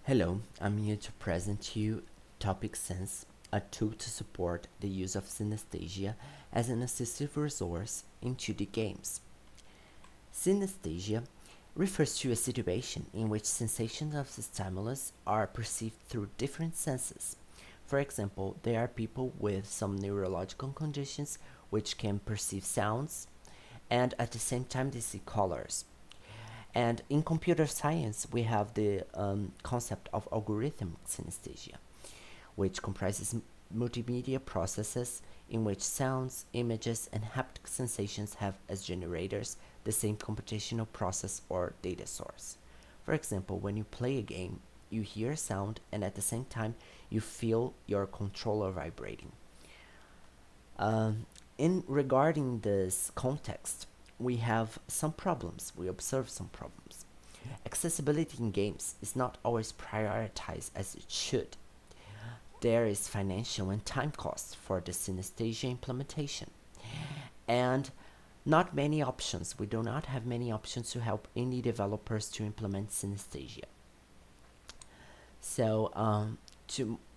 Hello, I'm here to present to you UtopicSense, a tool to support the use of synesthesia as an assistive resource in 2D games. Synesthesia refers to a situation in which sensations of stimulus are perceived through different senses. For example, there are people with some neurological conditions which can perceive sounds and at the same time they see colors. And in computer science, we have the concept of algorithmic synesthesia, which comprises multimedia processes in which sounds, images, and haptic sensations have as generators the same computational process or data source. For example, when you play a game, you hear a sound and at the same time you feel your controller vibrating. In regarding this context, we have some problems. We observe some problems. Accessibility in games is not always prioritized as it should. There is financial and time costs for the synesthesia implementation. And not many options. We do not have many options to help indie developers to implement synesthesia. So,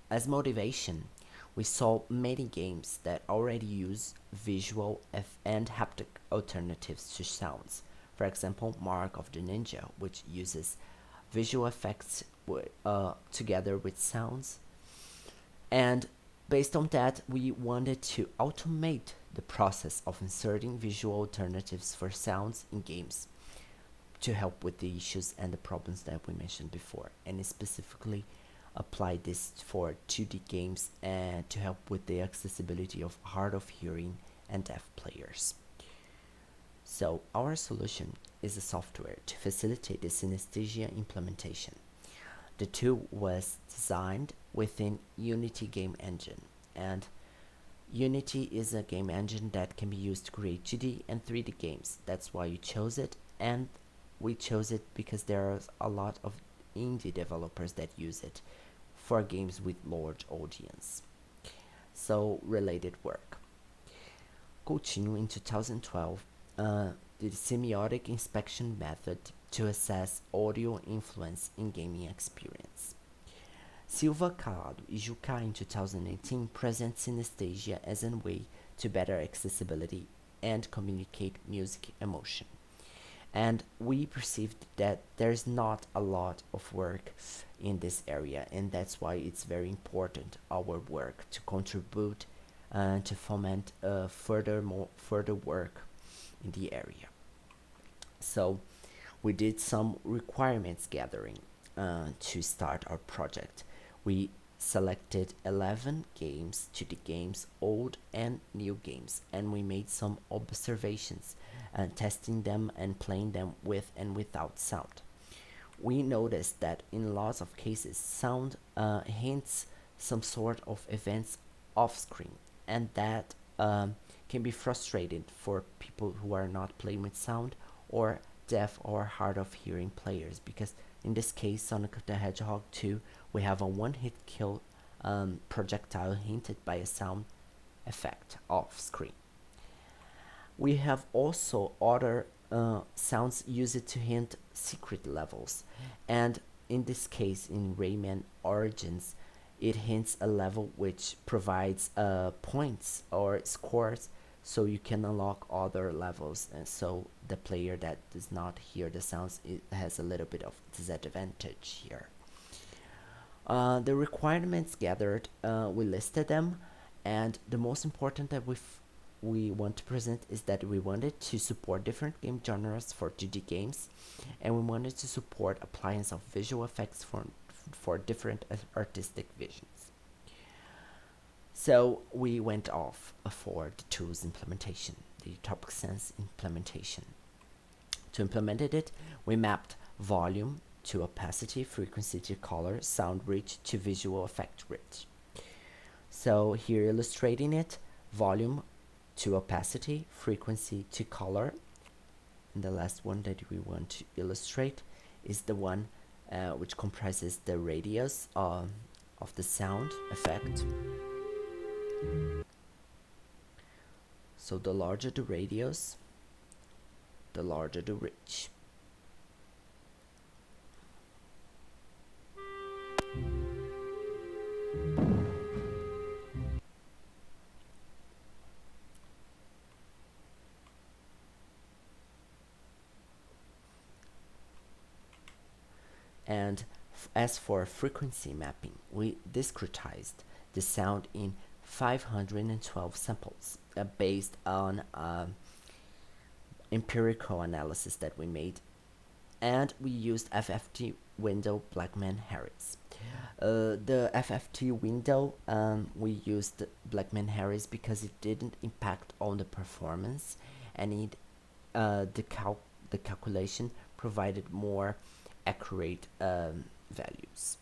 as motivation, we saw many games that already use visual and haptic alternatives to sounds. For example, Mark of the Ninja, which uses visual effects together with sounds. And based on that, we wanted to automate the process of inserting visual alternatives for sounds in games to help with the issues and the problems that we mentioned before, and specifically apply this for 2D games and to help with the accessibility of hard of hearing and deaf players. So our solution is a software to facilitate the synesthesia implementation. The tool was designed within Unity game engine, and Unity is a game engine that can be used to create 2D and 3D games. That's why you chose it, and we chose it because there are a lot of indie developers that use it for games with large audience. So, related work. Coutinho in 2012 did a semiotic inspection method to assess audio influence in gaming experience. Silva, Calado e Jucá in 2018 present synesthesia as a way to better accessibility and communicate music emotion. And we perceived that there's not a lot of work in this area, and that's why it's very important our work to contribute to foment further work in the area. So we did some requirements gathering to start our project. We selected 11 games, 2D games, old and new games, and we made some observations testing them and playing them with and without sound. We noticed that in lots of cases sound hints some sort of events off screen, and that can be frustrating for people who are not playing with sound or deaf or hard of hearing players, because in this case Sonic the Hedgehog 2 we have a one-hit kill projectile hinted by a sound effect off screen. We have also other sounds used to hint secret levels, and in this case in Rayman Origins it hints a level which provides points or scores so you can unlock other levels, and so the player that does not hear the sounds, it has a little bit of disadvantage here. The requirements gathered, we listed them, and the most important that we want to present is that we wanted to support different game genres for 2D games, and we wanted to support appliance of visual effects for different artistic visions. So we went off for the tool's implementation, the UtopicSense implementation. To implement it, we mapped volume to opacity, frequency to color, sound rich to visual effect rich. So here illustrating it, volume to opacity, frequency to color. And the last one that we want to illustrate is the one which comprises the radius of the sound effect. So the larger the radius, the larger the reach. As for frequency mapping, we discretized the sound in 512 samples based on empirical analysis that we made, and we used FFT window Blackman Harris. The FFT window, we used Blackman Harris because it didn't impact on the performance, and the calculation provided more accurate values.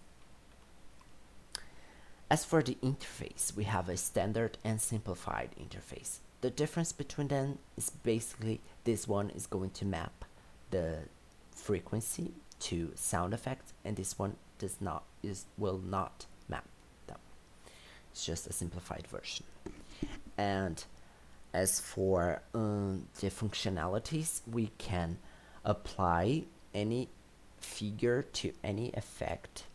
As for the interface, we have a standard and simplified interface. The difference between them is basically this one is going to map the frequency to sound effects, and this one will not map them. It's just a simplified version. And as for the functionalities, we can apply any figure to any effect.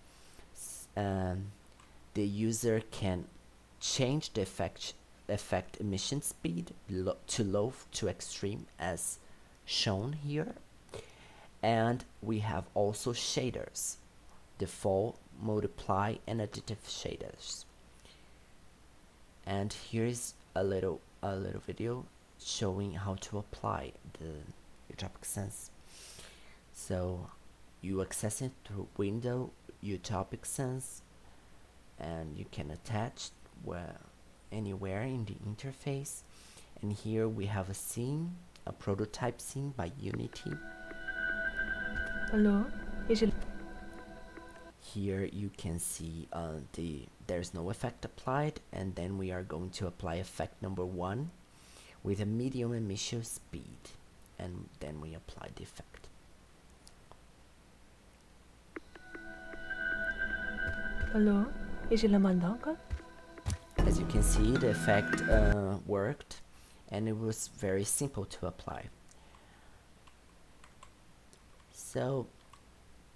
The user can change the effect emission speed to low to extreme as shown here. And we have also shaders, default, multiply, and additive shaders. And here is a little video showing how to apply the UtopicSense. So you access it through window UtopicSense, and you can attach anywhere in the interface. And here we have a scene, a prototype scene by Unity. Hello. Here you can see there's no effect applied, and then we are going to apply effect number 1 with a medium emission speed, and then we apply the effect. Hello. Is it Lamandonka? As you can see, the effect worked, and it was very simple to apply. So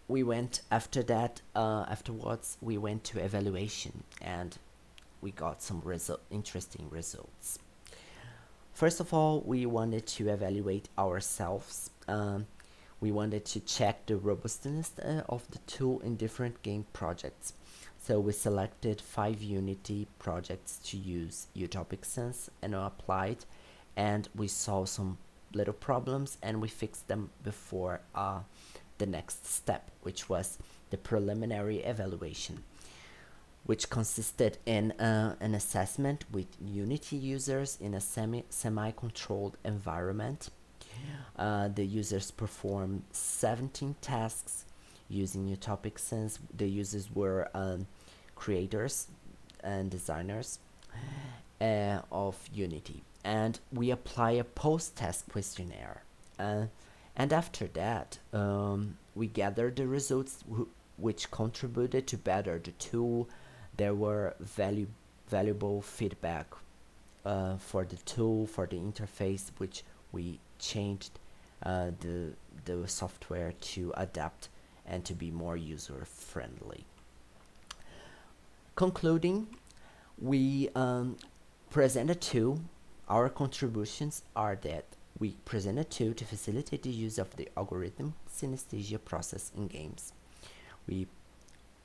we went afterwards we went to evaluation, and we got some interesting results. First of all, we wanted to evaluate ourselves. We wanted to check the robustness of the tool in different game projects. So we selected 5 Unity projects to use UtopicSense and applied, and we saw some little problems, and we fixed them before the next step, which was the preliminary evaluation, which consisted in an assessment with Unity users in a semi-controlled environment. The users performed 17 tasks using UtopicSense. The users were creators and designers of Unity, and we apply a post-test questionnaire. And after that, we gathered the results which contributed to better the tool. There were valuable feedback for the tool, for the interface, which we changed the software to adapt and to be more user-friendly. Concluding, we presented two. Our contributions are that we presented two to facilitate the use of the algorithm synesthesia process in games. We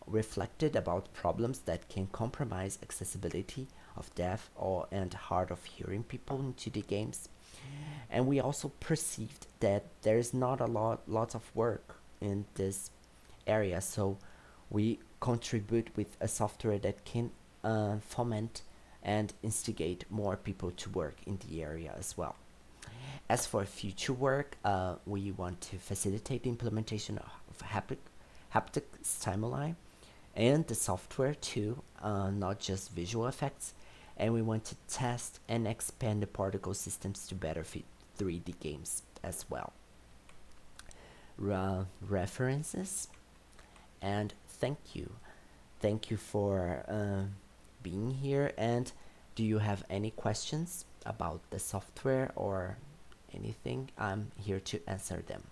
reflected about problems that can compromise accessibility of deaf and hard of hearing people into the games. And we also perceived that there is not lots of work in this area, so we contribute with a software that can foment and instigate more people to work in the area as well. As for future work, we want to facilitate the implementation of haptic stimuli and the software too, not just visual effects. And we want to test and expand the particle systems to better fit 3D games as well. References, and thank you. Thank you for being here. And do you have any questions about the software or anything? I'm here to answer them.